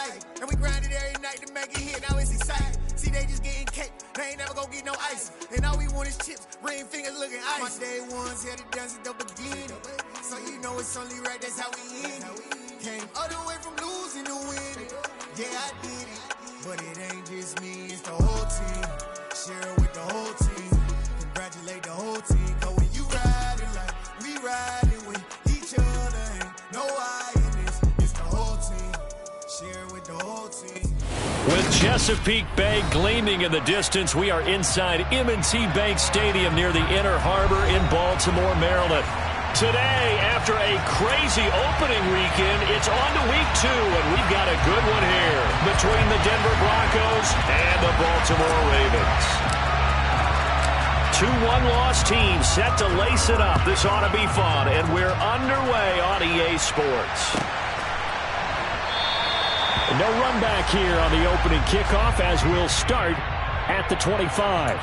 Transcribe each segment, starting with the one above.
rising. And we grinded every night to make it hit, now it's exciting. See, they just getting cake, they ain't never gonna get no ice. And all we want is chips, ring fingers looking ice. My day ones had it done since the beginning. So you know it's only right, that's how we end it. Came all the way from losing to winning. Yeah, I did it. But it ain't just me, it's the whole team. Share it with the whole team. Congratulate the whole team. Cause when you riding like we riding with each other, ain't no I in this. It's the whole team. Share it with the whole team. With Chesapeake Bay gleaming in the distance, we are inside M&T Bank Stadium near the Inner Harbor in Baltimore, Maryland. Today, after a crazy opening weekend, it's on to week 2, and we've got a good one here between the Denver Broncos and the Baltimore Ravens. 2 one-loss teams set to lace it up. This ought to be fun, and we're underway on EA Sports. No run back here on the opening kickoff as we'll start at the 25.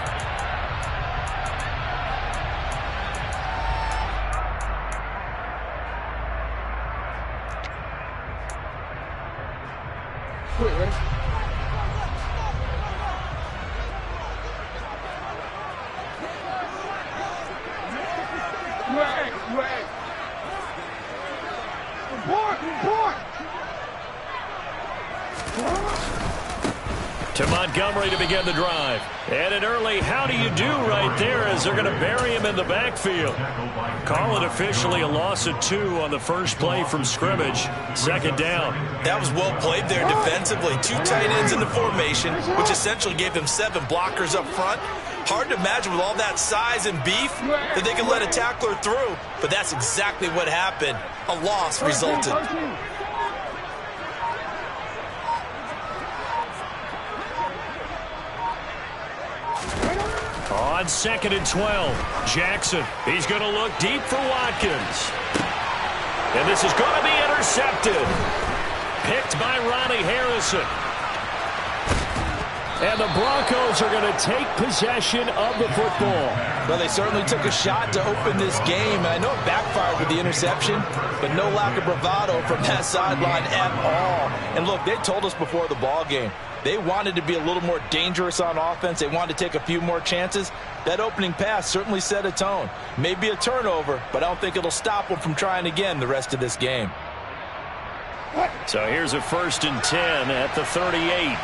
To Montgomery to begin the drive. And an early how do you do right there as they're going to bury him in the backfield. Call it officially a loss of 2 on the first play from scrimmage. Second down. That was well played there defensively. 2 tight ends in the formation, which essentially gave them 7 blockers up front. Hard to imagine with all that size and beef that they could let a tackler through. But that's exactly what happened. A loss resulted. On 2nd and 12, Jackson. He's going to look deep for Watkins. And this is going to be intercepted. Picked by Ronnie Harrison. And the Broncos are going to take possession of the football. Well, they certainly took a shot to open this game. And I know it backfired with the interception, but no lack of bravado from that sideline at all. And look, they told us before the ball game, they wanted to be a little more dangerous on offense. They wanted to take a few more chances. That opening pass certainly set a tone. Maybe a turnover, but I don't think it'll stop them from trying again the rest of this game. So here's a 1st and 10 at the 38.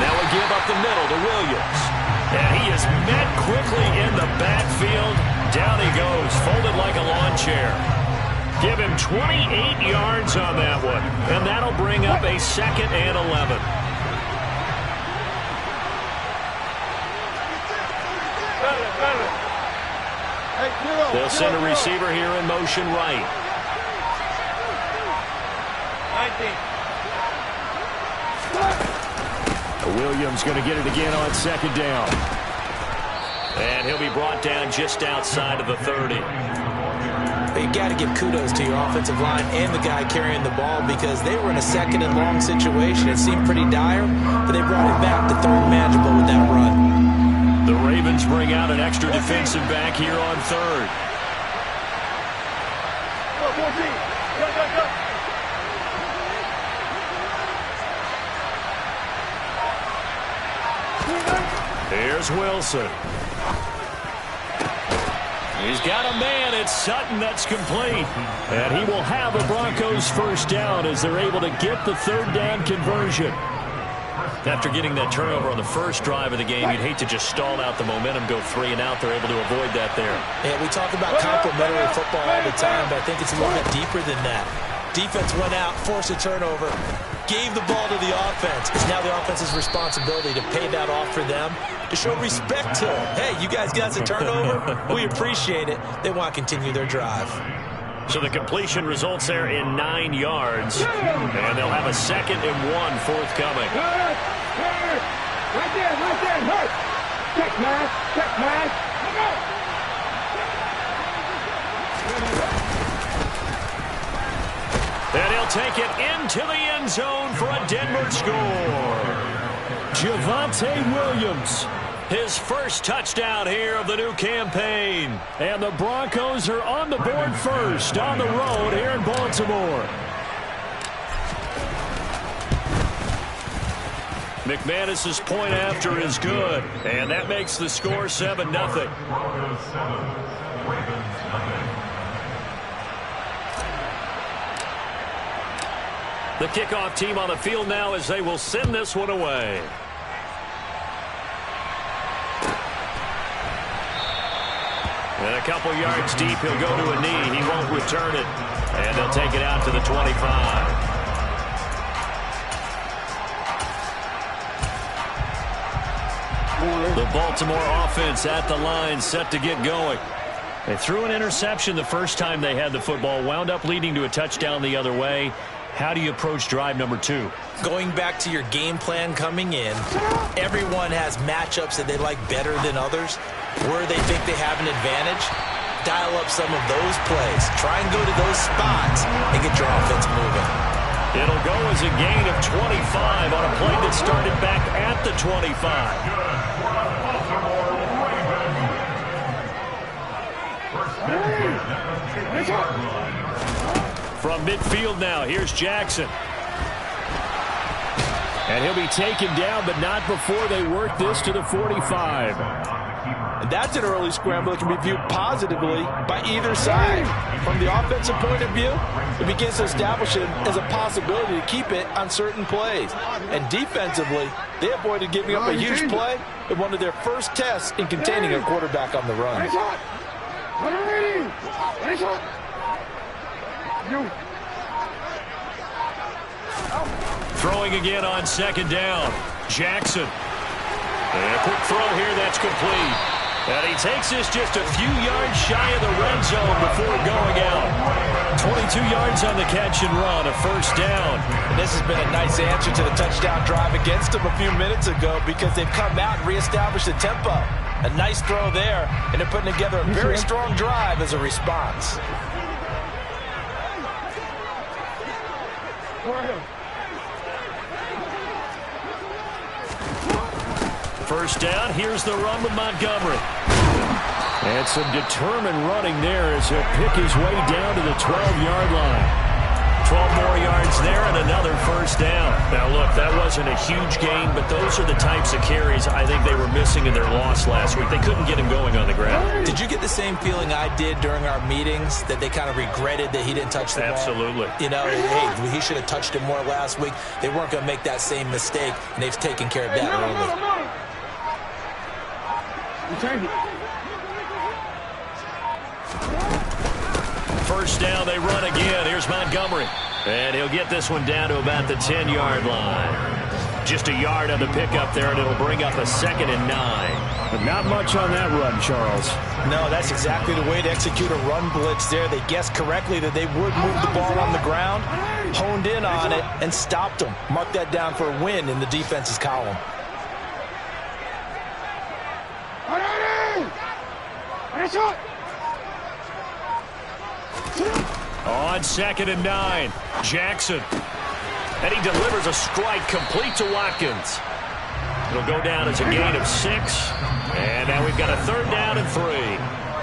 Now we give up the middle to Williams. And he is met quickly in the backfield. Down he goes, folded like a lawn chair. Give him 28 yards on that one. And that'll bring up a 2nd and 11. They'll send a receiver here in motion right. Williams going to get it again on 2nd down. And he'll be brought down just outside of the 30. You got to give kudos to your offensive line and the guy carrying the ball because they were in a 2nd and long situation. It seemed pretty dire, but they brought it back to 3rd manageable with that run. The Ravens bring out an extra defensive back here on 3rd. Here's Wilson. He's got a man. It's Sutton that's complete. And he will have the Broncos 1st down as they're able to get the 3rd down conversion. After getting that turnover on the first drive of the game, you'd hate to just stall out the momentum, go 3 and out. They're able to avoid that there. Yeah, we talk about complementary football all the time, but I think it's a little bit deeper than that. Defense went out, forced a turnover, gave the ball to the offense. It's now the offense's responsibility to pay that off for them, to show respect to them. Hey, you guys got a turnover? We appreciate it. They want to continue their drive. So the completion results there in 9 yards, and they'll have a 2nd and 1 forthcoming. Right there. Check, man. And he'll take it into the end zone for a Denver score. Javonte Williams his first touchdown here of the new campaign. And the Broncos are on the board first on the road here in Baltimore. McManus's point after is good, and that makes the score 7-0. The kickoff team on the field now as they will send this one away. And a couple yards deep, he'll go to a knee. He won't return it, and they'll take it out to the 25. The Baltimore offense at the line, set to get going. They threw an interception the first time they had the football, wound up leading to a touchdown the other way. How do you approach drive number 2? Going back to your game plan coming in, everyone has matchups that they like better than others. Where they think they have an advantage, dial up some of those plays. Try and go to those spots and get your offense moving. It'll go as a gain of 25 on a play that started back at the 25. From midfield now, here's Jackson. And he'll be taken down, but not before they work this to the 45. And that's an early scramble that can be viewed positively by either side. From the offensive point of view, it begins to establish it as a possibility to keep it on certain plays. And defensively, they avoided giving up a huge play in one of their first tests in containing a quarterback on the run. Throwing again on second down. Jackson. And a quick throw here that's complete. And he takes this just a few yards shy of the red zone before going out. 22 yards on the catch and run, a first down. And this has been a nice answer to the touchdown drive against them a few minutes ago because they've come out and reestablished the tempo. A nice throw there, and they're putting together a very strong drive as a response. First down, here's the run with Montgomery. And some determined running there as he'll pick his way down to the 12-yard line. 12 more yards there and another first down. Now, look, that wasn't a huge gain, but those are the types of carries I think they were missing in their loss last week. They couldn't get him going on the ground. Did you get the same feeling I did during our meetings, that they kind of regretted that he didn't touch the ball? Absolutely. You know, hey, he should have touched it more last week. They weren't going to make that same mistake, and they've taken care of that early. First down, they run again. Here's Montgomery. And he'll get this one down to about the 10-yard line. Just a yard on the pickup there, and it'll bring up a 2nd and 9. But not much on that run, Charles. No, that's exactly the way to execute a run blitz there. They guessed correctly that they would move the ball on the ground, honed in on it, and stopped them. Mark that down for a win in the defense's column. On 2nd and 9, Jackson. And he delivers a strike complete to Watkins. It'll go down as a gain of 6. And now we've got a 3rd down and 3.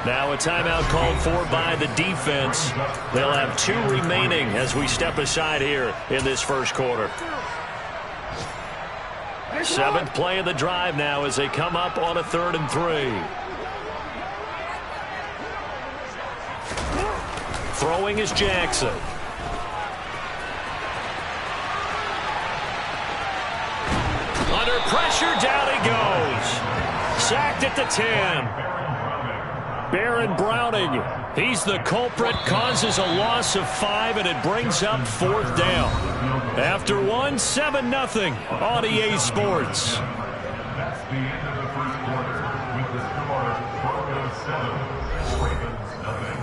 Now a timeout called for by the defense. They'll have 2 remaining as we step aside here in this first quarter. 7th play of the drive now as they come up on a 3rd and 3. Throwing is Jackson. Under pressure, down he goes. Sacked at the 10. Baron Browning, he's the culprit, causes a loss of 5, and it brings up 4th down. After 1, 7-0 on EA Sports. That's the end of the first quarter with the score Broncos 7, Ravens nothing.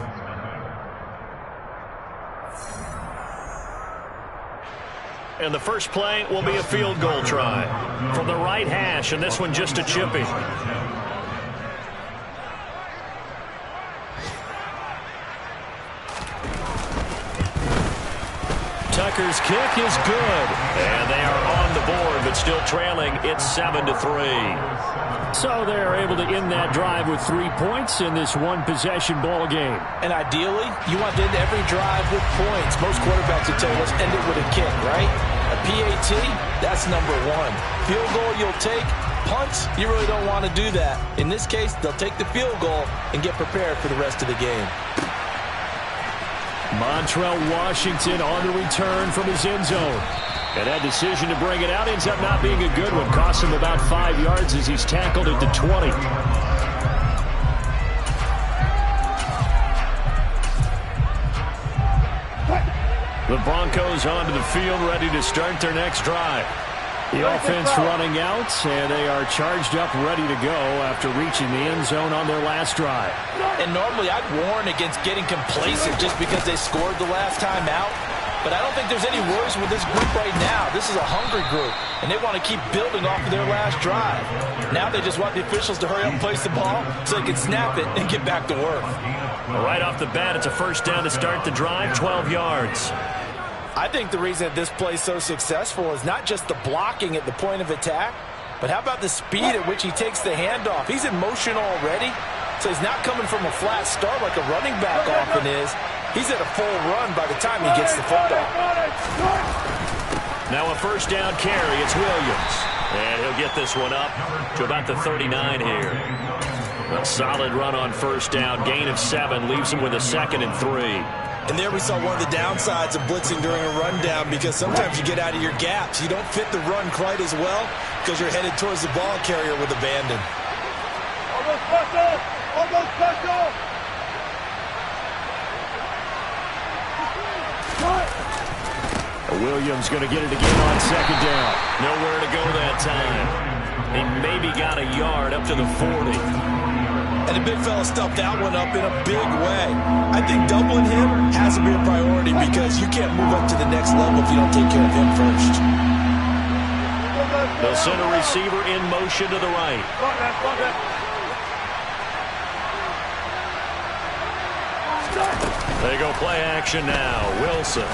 And the first play will be a field goal try from the right hash, and this one just a chippy. Tucker's kick is good, and they are on the board, but still trailing. It's 7-3. So they're able to end that drive with 3 points in this one-possession ball game. And ideally, you want to end every drive with points. Most quarterbacks would tell you, let's end it with a kick, right? A PAT, that's number one. Field goal you'll take. Punts, you really don't want to do that. In this case, they'll take the field goal and get prepared for the rest of the game. Montrell Washington on the return from his end zone. And that decision to bring it out ends up not being a good one. Costs him about 5 yards as he's tackled at the 20. The Broncos onto the field, ready to start their next drive. The offense running out, and they are charged up, ready to go after reaching the end zone on their last drive. And normally I'd warn against getting complacent just because they scored the last time out. But I don't think there's any worries with this group right now. This is a hungry group, and they want to keep building off of their last drive. Now they just want the officials to hurry up and place the ball so they can snap it and get back to work. Right off the bat, it's a first down to start the drive, 12 yards. I think the reason that this play is so successful is not just the blocking at the point of attack, but how about the speed at which he takes the handoff? He's in motion already, so he's not coming from a flat start like a running back often is. He's at a full run by the time he gets the football. Now a first down carry. It's Williams. And he'll get this one up to about the 39 here. A solid run on first down. Gain of 7 leaves him with a 2nd and 3. And there we saw one of the downsides of blitzing during a rundown, because sometimes you get out of your gaps. You don't fit the run quite as well because you're headed towards the ball carrier with abandon. Almost special! Almost special! Williams going to get it again on second down. Nowhere to go that time. He maybe got a yard up to the 40. And the big fella stuffed that one up in a big way. I think doubling him has to be a priority because you can't move up to the next level if you don't take care of him first. They'll send a receiver in motion to the right. They go play action now. Wilson.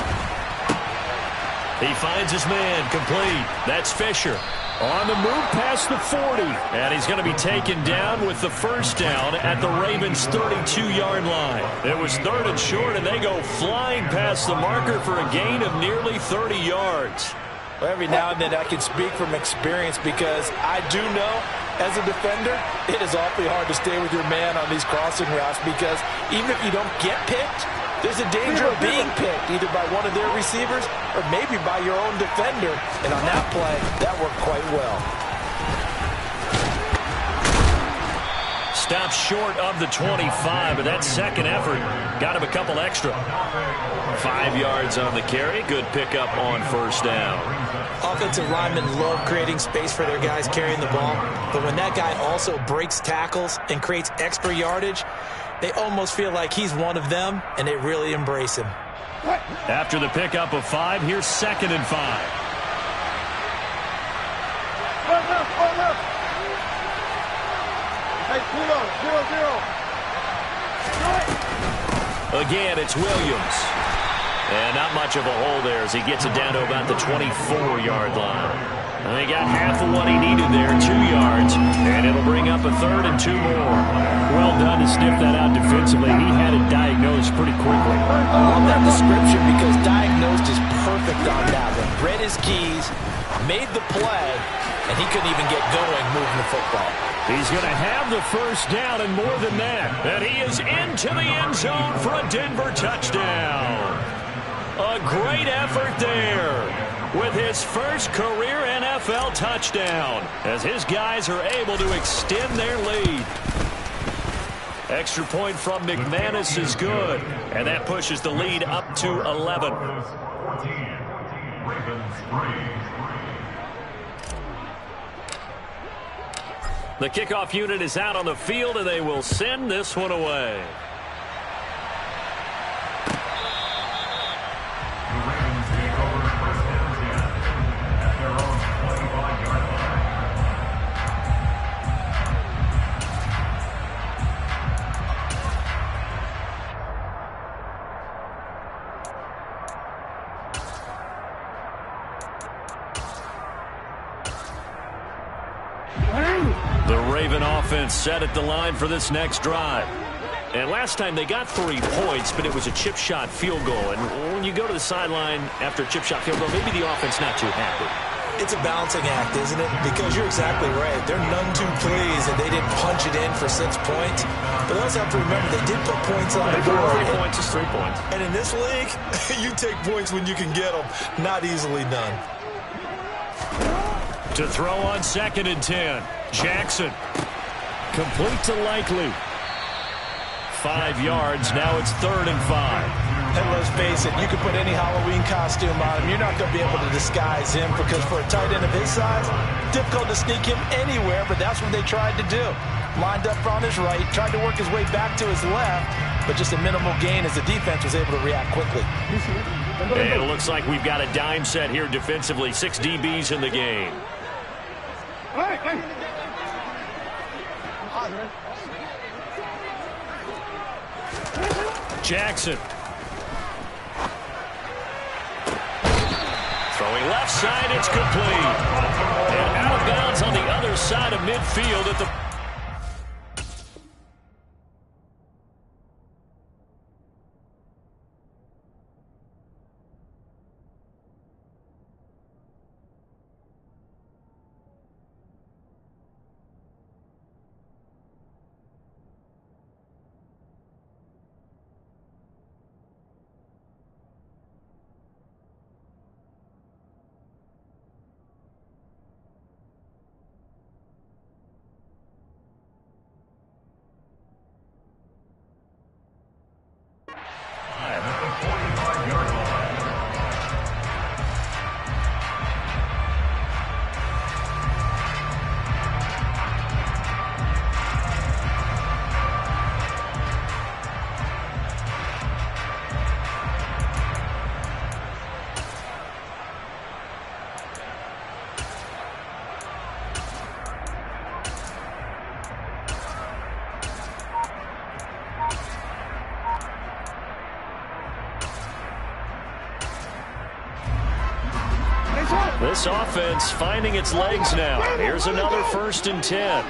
He finds his man, complete. That's Fisher. On the move past the 40. And he's going to be taken down with the first down at the Ravens' 32-yard line. It was 3rd and short, and they go flying past the marker for a gain of nearly 30 yards. Well, every now and then I can speak from experience because I do know, as a defender, it is awfully hard to stay with your man on these crossing routes because even if you don't get picked, there's a danger of being picked either by one of their receivers or maybe by your own defender. And on that play, that worked quite well. Stops short of the 25, but that second effort got him a couple extra. 5 yards on the carry. Good pickup on first down. Offensive linemen love creating space for their guys carrying the ball, but when that guy also breaks tackles and creates extra yardage, they almost feel like he's one of them, and they really embrace him. After the pickup of 5, here's 2nd and 5. Hey, 0-0. Again, it's Williams. And not much of a hole there as he gets it down to about the 24-yard line. And they got half of what he needed there, 2 yards, and it'll bring up a 3rd and 2 more. Well done to sniff that out defensively. He had it diagnosed pretty quickly. I love that description because diagnosed is perfect on that one. Read his keys, made the play, and he couldn't even get going moving the football. He's going to have the first down and more than that. And he is into the end zone for a Denver touchdown. A great effort there with his first career NFL touchdown as his guys are able to extend their lead. Extra point from McManus is good, and that pushes the lead up to 11. The kickoff unit is out on the field, and they will send this one away. The Raven offense set at the line for this next drive. And last time they got 3 points, but it was a chip shot field goal. And when you go to the sideline after a chip shot field goal, maybe the offense not too happy. It's a balancing act, isn't it? Because you're exactly right. They're none too pleased that they didn't punch it in for 6 points. But they also have to remember they did put points on the board. 3 points is 3 points. And in this league, you take points when you can get them. Not easily done. To throw on 2nd and 10. Jackson. Complete to Likely. 5 yards. Now it's 3rd and 5. And let's face it, you can put any Halloween costume on him. You're not going to be able to disguise him because for a tight end of his size, difficult to sneak him anywhere, but that's what they tried to do. Lined up on his right, tried to work his way back to his left, but just a minimal gain as the defense was able to react quickly. And it looks like we've got a dime set here defensively. 6 DBs in the game. Jackson. Throwing left side, it's complete. And out of bounds on the other side of midfield at the... This offense finding its legs now. Here's another 1st and 10.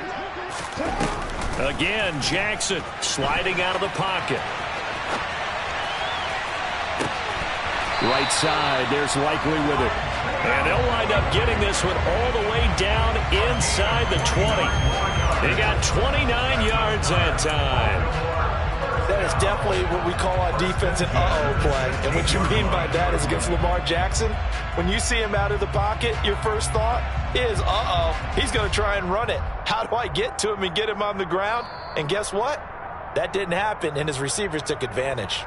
Again, Jackson sliding out of the pocket. Right side, there's Likely with it. And they'll wind up getting this one all the way down inside the 20. They got 29 yards that time. That is definitely what we call on defense an uh-oh play. And what you mean by that is against Lamar Jackson, when you see him out of the pocket, your first thought is, uh-oh, he's going to try and run it. How do I get to him and get him on the ground? And guess what? That didn't happen, and his receivers took advantage.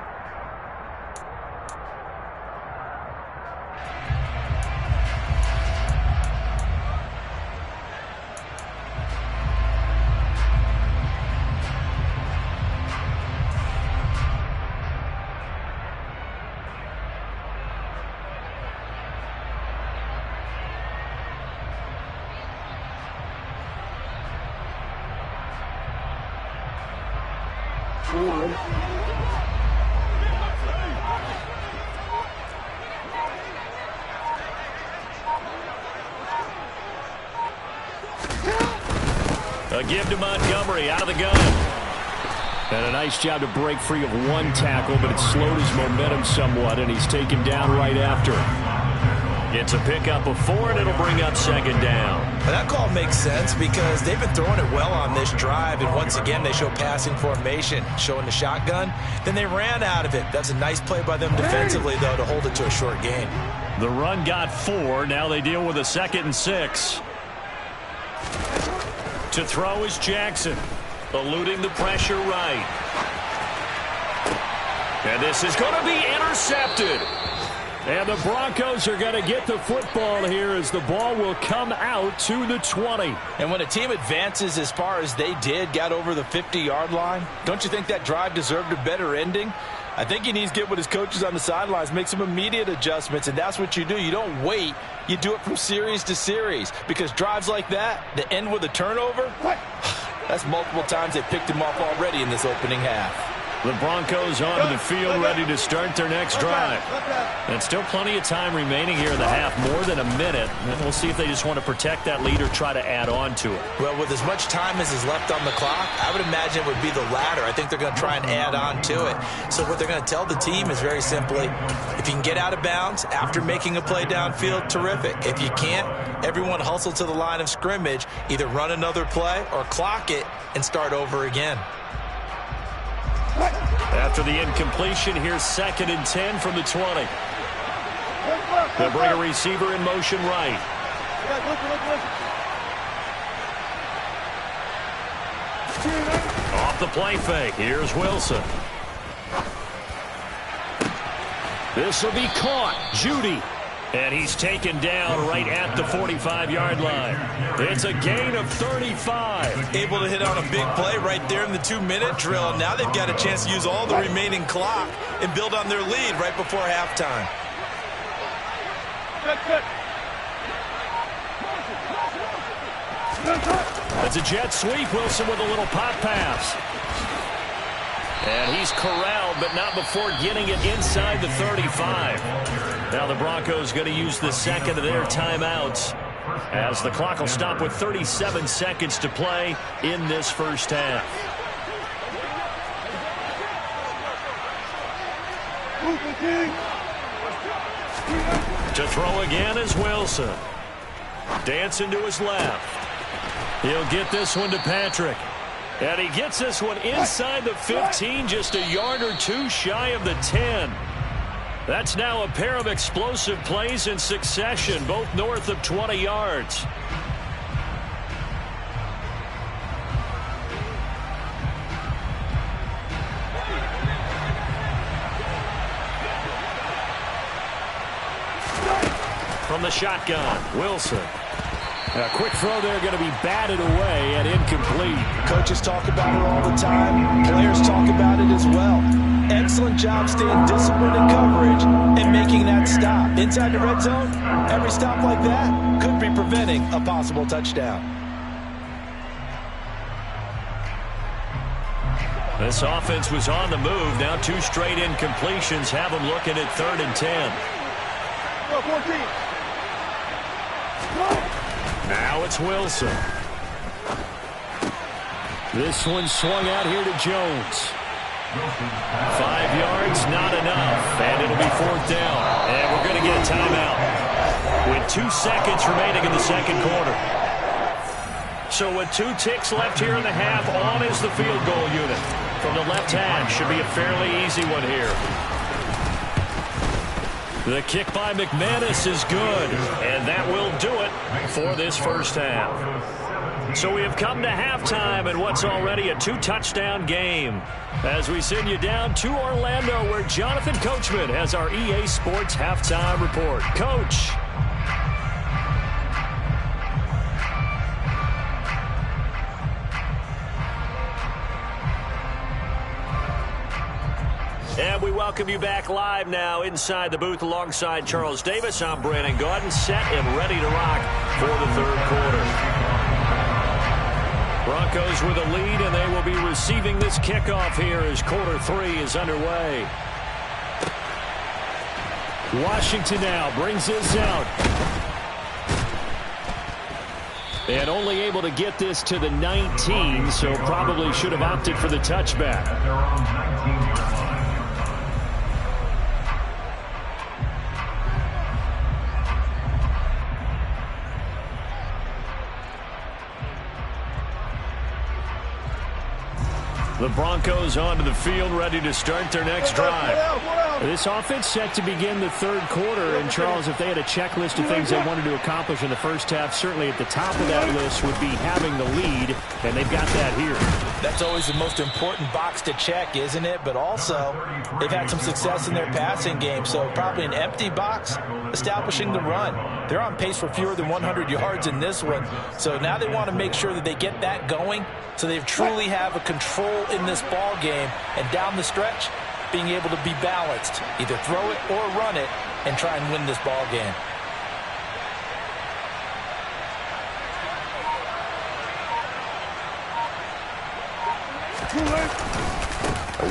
A give to Montgomery out of the gun. And a nice job to break free of 1 tackle, but it slowed his momentum somewhat, and he's taken down right after. It's a pickup of 4, and it'll bring up 2nd down. And that call makes sense because they've been throwing it well on this drive, and once again they show passing formation, showing the shotgun. Then they ran out of it. That's a nice play by them defensively, though, to hold it to a short gain. The run got 4. Now they deal with a 2nd and 6. To throw is Jackson, eluding the pressure right. And this is going to be intercepted. And the Broncos are going to get the football here as the ball will come out to the 20. And when a team advances as far as they did, got over the 50-yard line, don't you think that drive deserved a better ending? I think he needs to get with his coaches on the sidelines, make some immediate adjustments, and that's what you do. You don't wait. You do it from series to series because drives like that that end with a turnover, that's multiple times they picked him off already in this opening half. The Broncos onto the field, ready to start their next drive. And still plenty of time remaining here in the half, more than a minute. And we'll see if they just want to protect that lead or try to add on to it. Well, with as much time as is left on the clock, I would imagine it would be the latter. I think they're going to try and add on to it. So what they're going to tell the team is very simply, if you can get out of bounds after making a play downfield, terrific. If you can't, everyone hustle to the line of scrimmage, either run another play or clock it and start over again. After the incompletion, here's 2nd and 10 from the 20. They'll bring a receiver in motion right. Off the play fake. Here's Wilson. This will be caught. Judy. And he's taken down right at the 45-yard line. It's a gain of 35. Able to hit on a big play right there in the 2-minute drill. Now they've got a chance to use all the remaining clock and build on their lead right before halftime. That's a jet sweep. Wilson with a little pop pass. And he's corralled, but not before getting it inside the 35. Now the Broncos going to use the second of their timeouts, as the clock will stop with 37 seconds to play in this first half. To throw again is Wilson. Dancing to his left. He'll get this one to Patrick. And he gets this one inside the 15, just a yard or two shy of the 10. That's now a pair of explosive plays in succession, both north of 20 yards. From the shotgun, Wilson. A quick throw there, going to be batted away and incomplete. Coaches talk about it all the time. Players talk about it as well. Excellent job staying disciplined in coverage and making that stop. Inside the red zone, every stop like that could be preventing a possible touchdown. This offense was on the move. Now 2 straight incompletions have them looking at 3rd and 10. Now it's Wilson. This one swung out here to Jones. 5 yards, not enough. And it'll be 4th down. And we're going to get a timeout with 2 seconds remaining in the second quarter. So with 2 ticks left here in the half, on is the field goal unit. From the left hash, should be a fairly easy one here. The kick by McManus is good, and that will do it for this first half. So we have come to halftime in what's already a 2-touchdown game, as we send you down to Orlando, where Jonathan Coachman has our EA Sports halftime report. Coach. And we welcome you back live now inside the booth alongside Charles Davis. I'm Brandon Gaudin, set and ready to rock for the third quarter. Broncos with a lead, and they will be receiving this kickoff here as quarter 3 is underway. Washington now brings this out. And only able to get this to the 19, so probably should have opted for the touchback. The Broncos onto the field, ready to start their next drive. This offense set to begin the third quarter. And, Charles, if they had a checklist of things they wanted to accomplish in the first half, certainly at the top of that list would be having the lead, and they've got that here. That's always the most important box to check, isn't it? But also, they've had some success in their passing game, so probably an empty box establishing the run. They're on pace for fewer than 100 yards in this one, so now they want to make sure that they get that going so they truly have a control in this ball game, and down the stretch, being able to be balanced, either throw it or run it, and try and win this ball game.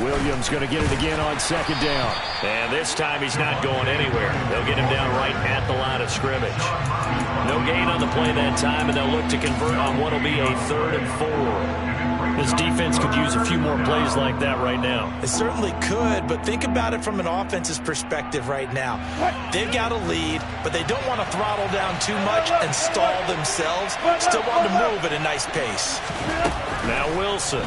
Williams going to get it again on second down. And this time he's not going anywhere. They'll get him down right at the line of scrimmage. No gain on the play that time, and they'll look to convert on what will be a 3rd and 4. This defense could use a few more plays like that right now. It certainly could, but think about it from an offense's perspective right now. They've got a lead, but they don't want to throttle down too much and stall themselves. Still want to move at a nice pace. Now Wilson.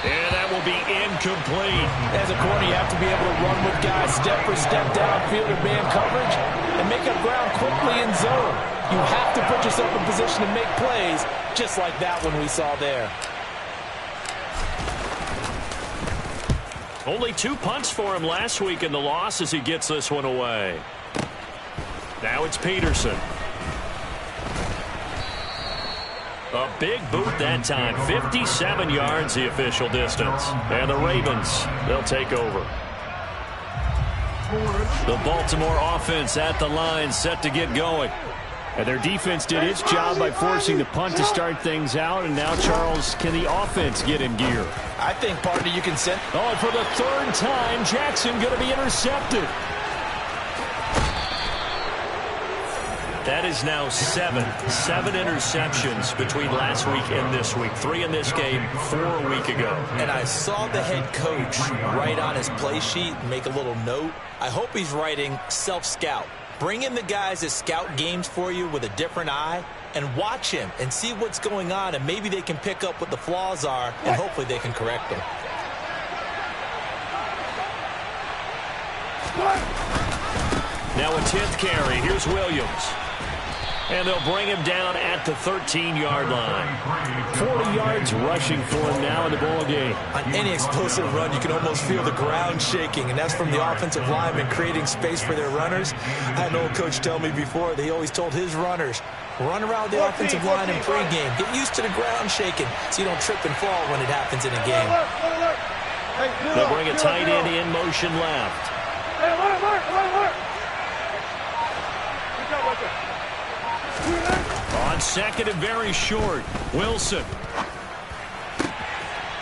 And that will be incomplete. As a corner, you have to be able to run with guys step for step downfield in man coverage and make up ground quickly in zone. You have to put yourself in position to make plays, just like that one we saw there. Only 2 punts for him last week in the loss as he gets this one away. Now it's Peterson. A big boot that time. 57 yards the official distance. And the Ravens, they'll take over. The Baltimore offense at the line, set to get going. And their defense did its job by forcing the punt to start things out. And now, Charles, can the offense get in gear? I think, partner, you can send... Oh, and for the 3rd time, Jackson going to be intercepted. That is now 7 interceptions between last week and this week. 3 in this game, 4 a week ago. And I saw the head coach write on his play sheet, make a little note. I hope he's writing self-scout. Bring in the guys that scout games for you with a different eye and watch him and see what's going on, and maybe they can pick up what the flaws are, and hopefully they can correct them. Now a 10th carry. Here's Williams. And they'll bring him down at the 13-yard line. 40 yards rushing for him now in the ball game. On any explosive run, you can almost feel the ground shaking, and that's from the offensive lineman creating space for their runners. I had an old coach tell me before, they always told his runners, run around the offensive line in pregame. Get used to the ground shaking so you don't trip and fall when it happens in a game. They'll bring a tight end in motion left. On second and very short, Wilson.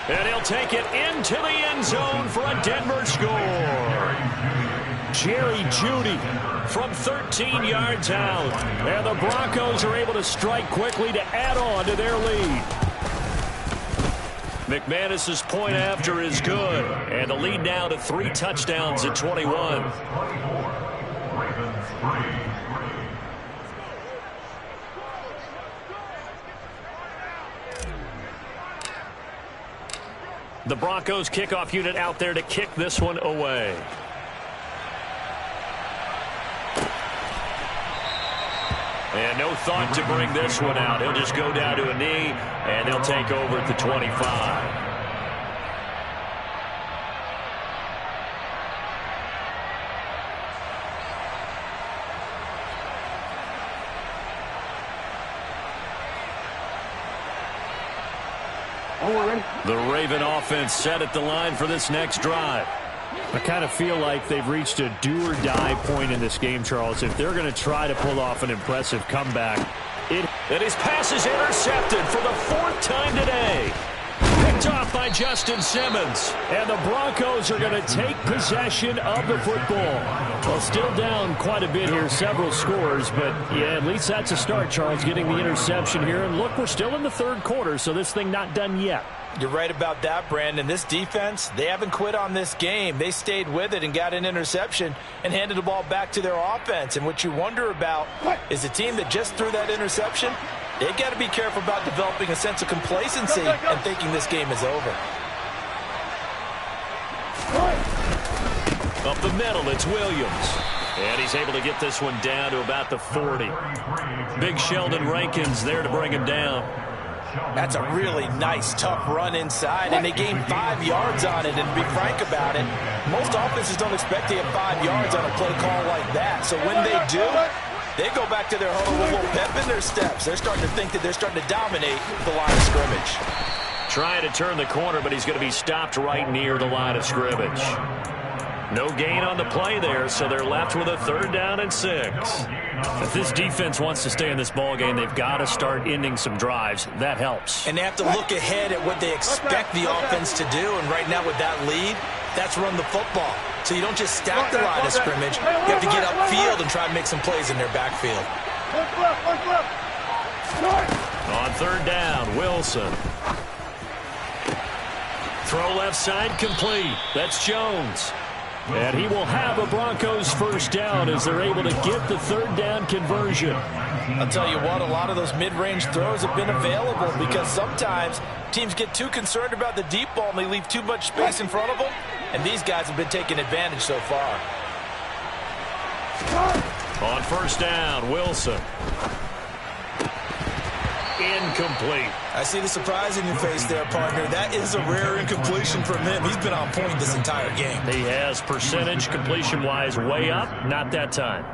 And he'll take it into the end zone for a Denver score. Jerry Jeudy from 13 yards out. And the Broncos are able to strike quickly to add on to their lead. McManus's point after is good. And the lead now to 3 touchdowns at 21. The Broncos kickoff unit out there to kick this one away. And no thought to bring this one out. He'll just go down to a knee, and they'll take over at the 25. The Raven offense set at the line for this next drive. I kind of feel like they've reached a do-or-die point in this game, Charles. If they're going to try to pull off an impressive comeback, and his pass is intercepted for the 4th time today. Picked off by Justin Simmons. And the Broncos are going to take possession of the football. Well, still down quite a bit here, several scores, but yeah, at least that's a start, Charles, getting the interception here. And look, we're still in the 3rd quarter, so this thing not done yet. You're right about that, Brandon. This defense, they haven't quit on this game. They stayed with it and got an interception and handed the ball back to their offense. And what you wonder about is the team that just threw that interception, they've got to be careful about developing a sense of complacency and thinking this game is over. Up the middle, it's Williams. And he's able to get this one down to about the 40. Big Sheldon Rankins there to bring him down. That's a really nice, tough run inside, and they gained 5 yards on it. And to be frank about it, most offenses don't expect to get 5 yards on a play call like that. So when they do, they go back to their huddle with a little pep in their steps. They're starting to think that they're starting to dominate the line of scrimmage. Trying to turn the corner, but he's going to be stopped right near the line of scrimmage. No gain on the play there, so they're left with a 3rd down and 6. If this defense wants to stay in this ball game, they've got to start ending some drives. That helps. And they have to look ahead at what they expect the offense to do. And right now with that lead, that's run the football. So you don't just stack the line of scrimmage. You have to get upfield and try and make some plays in their backfield. On 3rd down, Wilson. Throw left side complete. That's Jones. And he will have a Broncos 1st down as they're able to get the 3rd down conversion. I'll tell you what, a lot of those mid-range throws have been available because sometimes teams get too concerned about the deep ball and they leave too much space in front of them. And these guys have been taking advantage so far. On 1st down, Wilson. Incomplete. I see the surprise in your face there, partner. That is a rare incompletion from him. He's been on point this entire game. He has percentage completion-wise way up. Not that time.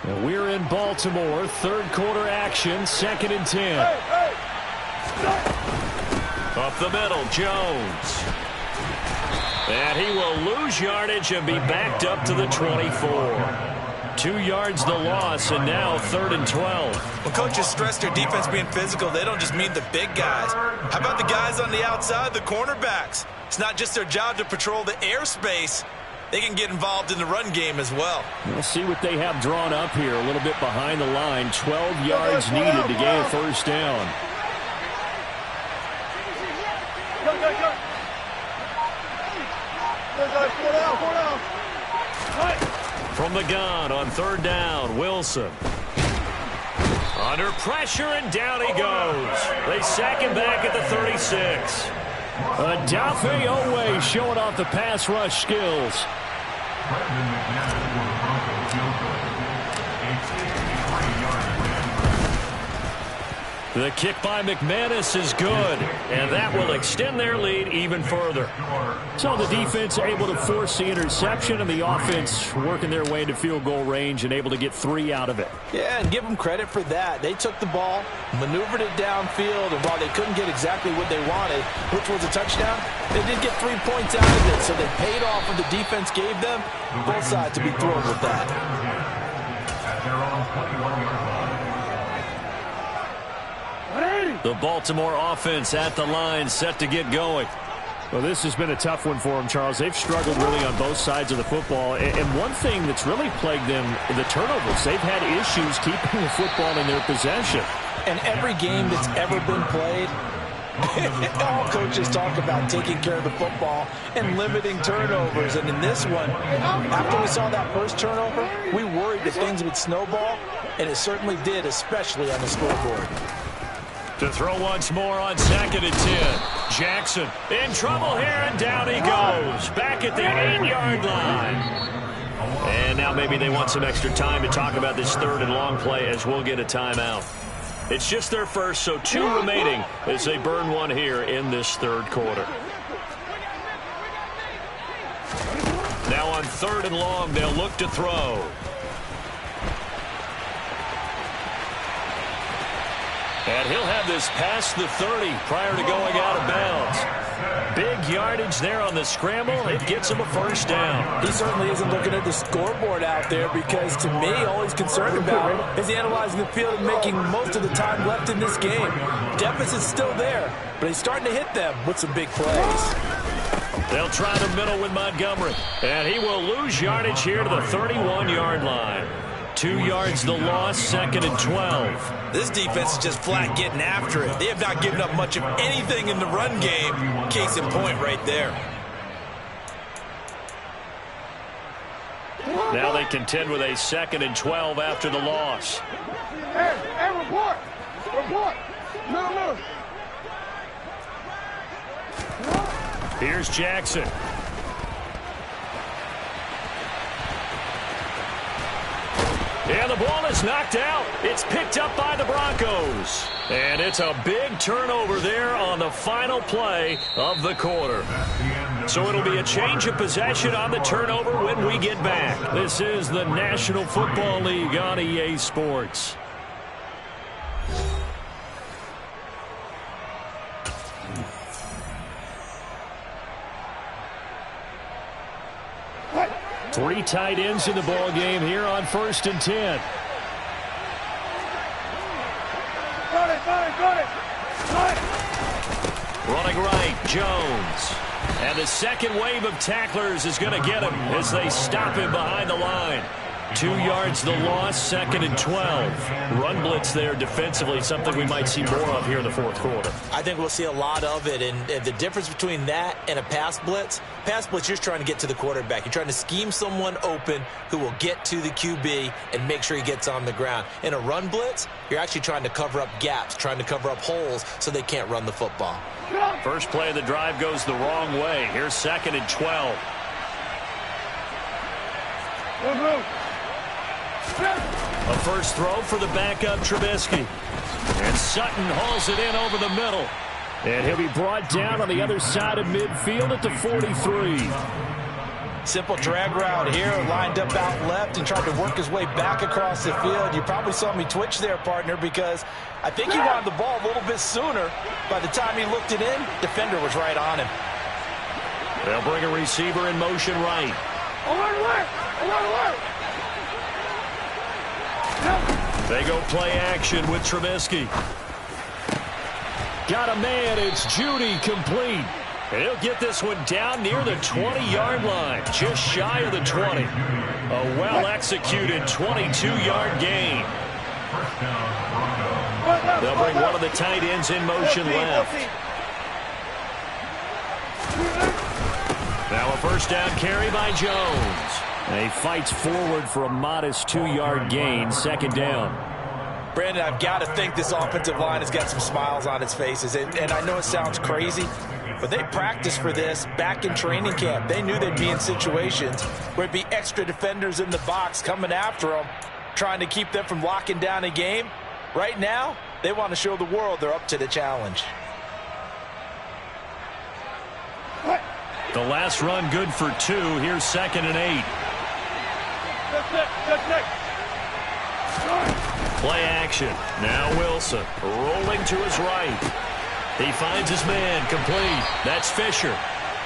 And we're in Baltimore. 3rd quarter action. 2nd and 10. Up the middle, Jones. And he will lose yardage and be backed up to the 24. 2 yards the loss, and now 3rd and 12. When coaches stress their defense being physical, they don't just mean the big guys. How about the guys on the outside, the cornerbacks? It's not just their job to patrol the airspace. They can get involved in the run game as well. We'll see what they have drawn up here, a little bit behind the line. 12 yards needed to gain a 1st down. From the gun on 3rd down, Wilson. Under pressure, and down he goes. They sack him back at the 36. Odafe Oweh showing off the pass rush skills. The kick by McManus is good, and that will extend their lead even further. So the defense able to force the interception, and the offense working their way to field goal range and able to get 3 out of it. Yeah, and give them credit for that. They took the ball, maneuvered it downfield, and while they couldn't get exactly what they wanted, which was a touchdown, they did get 3 points out of it, so they paid off what the defense gave them. Both sides to be thrilled with that. The Baltimore offense at the line, set to get going. Well, this has been a tough one for them, Charles. They've struggled really on both sides of the football. And one thing that's really plagued them, the turnovers. They've had issues keeping the football in their possession. And every game that's ever been played, all coaches talk about taking care of the football and limiting turnovers. And in this one, after we saw that first turnover, we worried that things would snowball, and it certainly did, especially on the scoreboard. To throw once more on 2nd and 10. Jackson in trouble here, and down he goes. Back at the 8-yard line. And now maybe they want some extra time to talk about this 3rd and long play, as we'll get a timeout. It's just their first, so 2 remaining as they burn one here in this 3rd quarter. Now on 3rd and long, they'll look to throw. And he'll have this past the 30 prior to going out of bounds. Big yardage there on the scramble. It gets him a 1st down. He certainly isn't looking at the scoreboard out there, because to me, all he's concerned about is analyzing the field and making most of the time left in this game. Deficit's still there, but he's starting to hit them with some big plays. They'll try the middle with Montgomery. And he will lose yardage here to the 31-yard line. 2 yards the loss, 2nd and 12. This defense is just flat getting after it. They have not given up much of anything in the run game. Case in point right there. Now they contend with a 2nd and 12 after the loss. Hey, report! Report! No. Here's Jackson. And the ball is knocked out. It's picked up by the Broncos. And it's a big turnover there on the final play of the quarter. So it'll be a change of possession on the turnover when we get back. This is the National Football League on EA Sports. Three tight ends in the ball game here on 1st and 10. Running right, Jones. And the second wave of tacklers is going to get him as they stop him behind the line. 2 yards the loss, 2nd and 12. Run blitz there defensively, something we might see more of here in the fourth quarter. I think we'll see a lot of it, and the difference between that and a pass blitz, you're just trying to get to the quarterback. You're trying to scheme someone open who will get to the QB and make sure he gets on the ground. In a run blitz, you're actually trying to cover up gaps, trying to cover up holes so they can't run the football. First play of the drive goes the wrong way. Here's 2nd and 12. A first throw for the backup Trubisky. And Sutton hauls it in over the middle. And he'll be brought down on the other side of midfield at the 43. Simple drag route here, lined up out left and tried to work his way back across the field. You probably saw me twitch there, partner, because I think he wanted the ball a little bit sooner. By the time he looked it in, defender was right on him. They'll bring a receiver in motion right. They go play action with Trubisky. Got a man, it's Judy, complete. And he'll get this one down near the 20-yard line, just shy of the 20. A well-executed 22-yard gain. They'll bring one of the tight ends in motion left. Now a first down carry by Jones. And he fights forward for a modest 2-yard gain, 2nd down. Brandon, I've got to think this offensive line has got some smiles on its faces. And I know it sounds crazy, but they practiced for this back in training camp. They knew they'd be in situations where it'd be extra defenders in the box coming after them, trying to keep them from locking down a game. Right now, they want to show the world they're up to the challenge. The last run good for 2. Here's 2nd and 8. Play action. Now Wilson rolling to his right. He finds his man, complete. That's Fisher.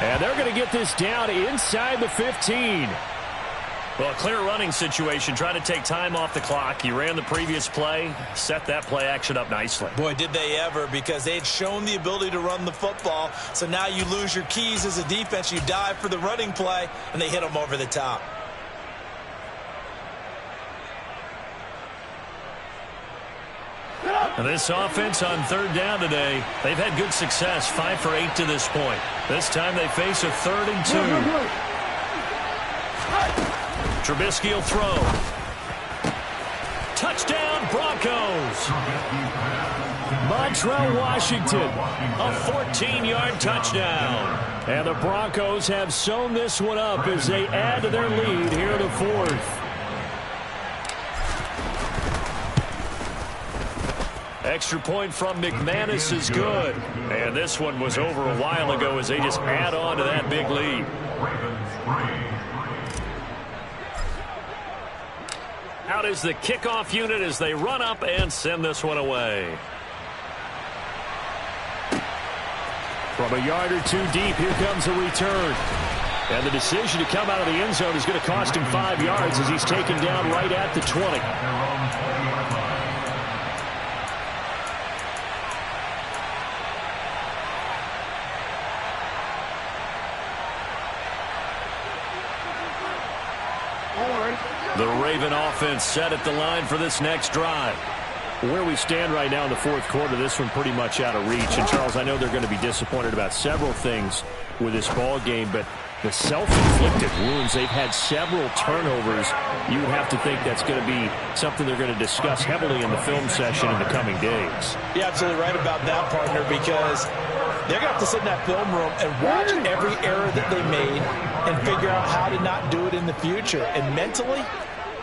And they're going to get this down inside the 15. Well, a clear running situation. Trying to take time off the clock. He ran the previous play, set that play action up nicely. Boy, did they ever, because they had shown the ability to run the football. So now you lose your keys as a defense. You dive for the running play, and they hit them over the top. And this offense on 3rd down today, they've had good success, 5 for 8 to this point. This time they face a 3rd and 2. Trubisky will throw. Touchdown, Broncos. Montrell Washington, a 14-yard touchdown. And the Broncos have sewn this one up as they add to their lead here in the 4th. Extra point from McManus is good. And this one was over a while ago as they just add on to that big lead. Out is the kickoff unit as they run up and send this one away. From a yard or 2 deep, here comes a return. And the decision to come out of the end zone is going to cost him 5 yards as he's taken down right at the 20. The Raven offense set at the line for this next drive. Where we stand right now in the 4th quarter, this one pretty much out of reach. And, Charles, I know they're going to be disappointed about several things with this ball game, but the self-inflicted wounds, they've had several turnovers. You would have to think that's going to be something they're going to discuss heavily in the film session in the coming days. You're absolutely right about that, partner, because they're going to have to sit in that film room and watch every error that they made and figure out how to not do it in the future. And mentally,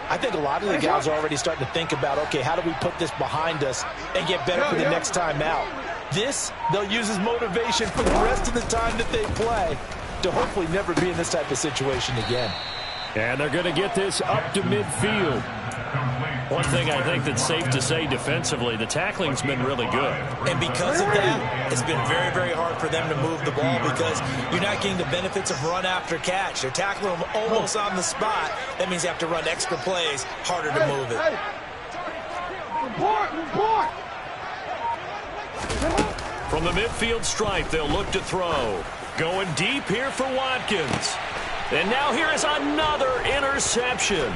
I think a lot of the guys are already starting to think about, okay, how do we put this behind us and get better for the next time out? This, they'll use as motivation for the rest of the time that they play to hopefully never be in this type of situation again. And they're going to get this up to midfield. One thing I think that's safe to say defensively, the tackling's been really good. And because of that, it's been very, very hard for them to move the ball because you're not getting the benefits of run after catch. They're tackling them almost on the spot. That means you have to run extra plays, harder to move it. Report! From the midfield stripe, they'll look to throw. Going deep here for Watkins. And now here is another interception.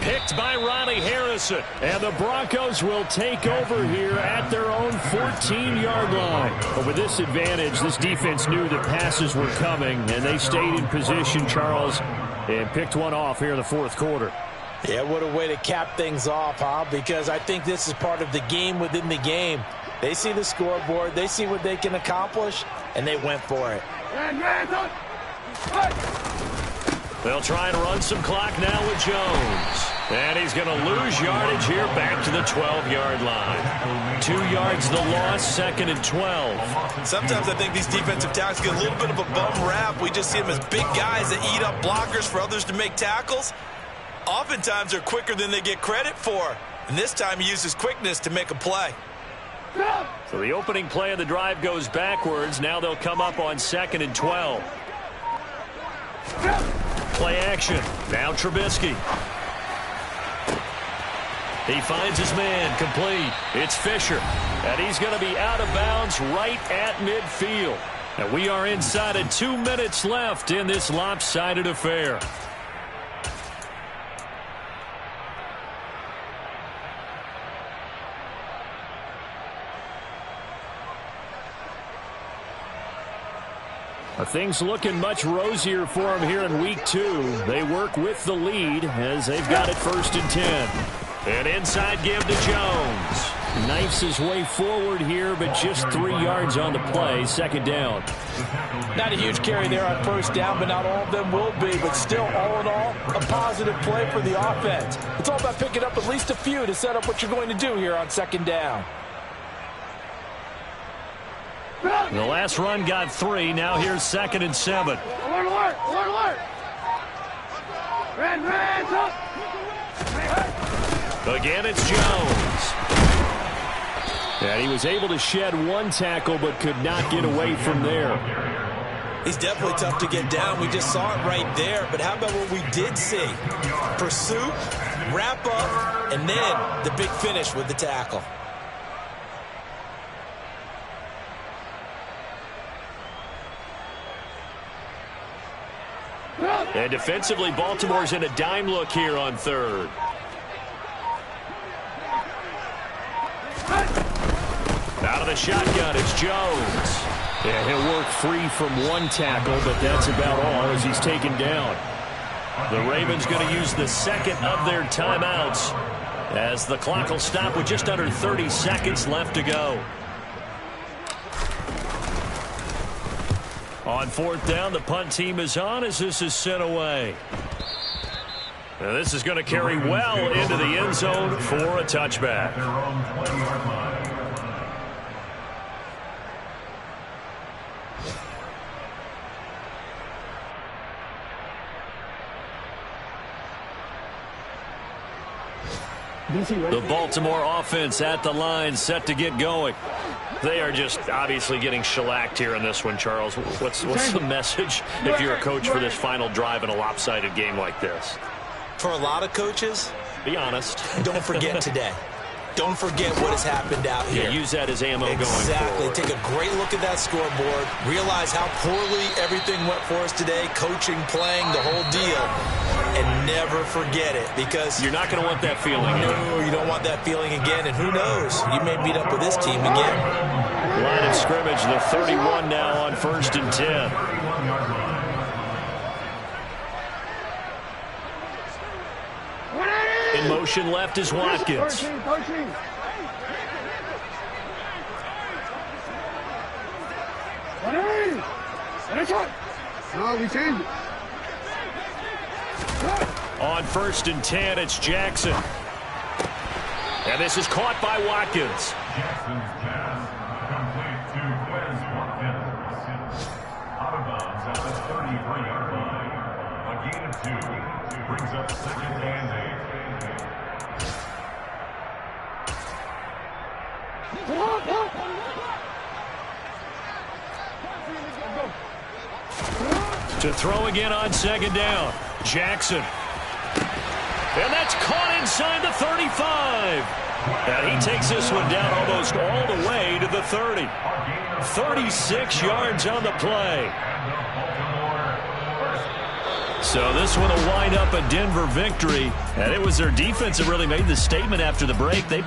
Picked by Ronnie Harrison. And the Broncos will take over here at their own 14-yard line. But with this advantage, this defense knew that passes were coming, and they stayed in position, Charles, and picked one off here in the fourth quarter. Yeah, what a way to cap things off, huh? Because I think this is part of the game within the game. They see the scoreboard, they see what they can accomplish, and they went for it. They'll try and run some clock now with Jones. And he's going to lose yardage here back to the 12-yard line. 2 yards the loss, second and 12. Sometimes I think these defensive tackles get a little bit of a bum rap. We just see them as big guys that eat up blockers for others to make tackles. Oftentimes they're quicker than they get credit for. And this time he uses quickness to make a play. So the opening play of the drive goes backwards. Now they'll come up on second and 12. Play action. Now Trubisky. He finds his man, complete. It's Fisher. And he's going to be out of bounds right at midfield. And we are inside of 2 minutes left in this lopsided affair. Things looking much rosier for them here in week 2. They work with the lead as they've got it 1st and 10. An inside give to Jones. Knifes his way forward here, but just 3 yards on the play. Second down. Not a huge carry there on first down, but not all of them will be. But still, all in all, a positive play for the offense. It's all about picking up at least a few to set up what you're going to do here on second down. The last run got 3. Now here's 2nd and 7. Alert, alert, alert, alert. Hands up. Again, it's Jones. And he was able to shed 1 tackle, but could not get away from there. He's definitely tough to get down. We just saw it right there. But how about what we did see? Pursuit, wrap up, and then the big finish with the tackle. And defensively, Baltimore's in a dime look here on 3rd. Out of the shotgun, it's Jones. Yeah, he'll work free from 1 tackle, but that's about all as he's taken down. The Ravens going to use the 2nd of their timeouts as the clock will stop with just under 30 seconds left to go. On 4th down, the punt team is on as this is sent away. Now this is going to carry well into the end zone for a touchback. The Baltimore offense at the line, set to get going. They are just obviously getting shellacked here in this one, Charles. What's the message if you're a coach for this final drive in a lopsided game like this? For a lot of coaches, be honest. Don't forget today. Don't forget what has happened out here. Yeah, use that as ammo going forward. Exactly. Take a great look at that scoreboard. Realize how poorly everything went for us today. Coaching, playing, the whole deal. And never forget it, because you're not going to want that feeling. No, you don't want that feeling again. And who knows? You may meet up with this team again. Line of scrimmage, the 31 now on 1st and 10. In motion left is Watkins. No, we changed it. On 1st and 10, it's Jackson. And this is caught by Watkins. Jackson's pass complete to Wes Watkins. Out of bounds at the 33-yard line. A gain of 2 brings up 2nd and 8. To throw again on 2nd down. Jackson. And that's caught inside the 35. And he takes this one down almost all the way to the 30. 36 yards on the play. So this one will wind up a Denver victory. And it was their defense that really made the statement after the break. They